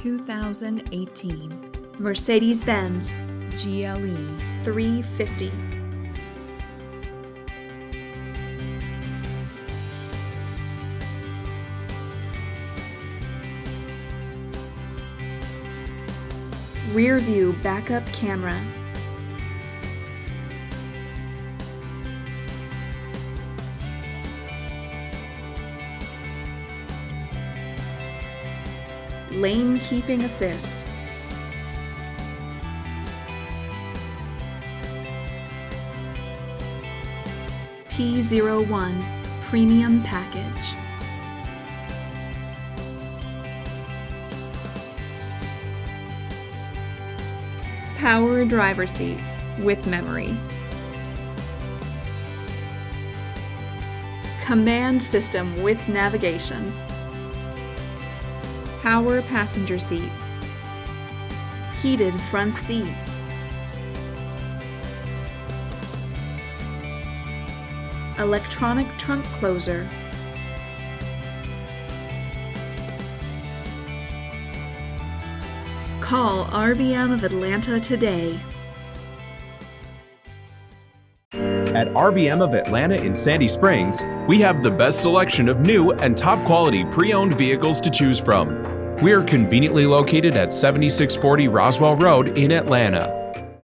2018 Mercedes-Benz GLE 350. Rear view backup camera. Lane keeping assist. P01 premium package. Power driver seat with memory. Command system with navigation. Power passenger seat. Heated front seats. Electronic trunk closer. Call RBM of Atlanta today. At RBM of Atlanta in Sandy Springs, we have the best selection of new and top quality pre-owned vehicles to choose from. We are conveniently located at 7640 Roswell Road in Atlanta.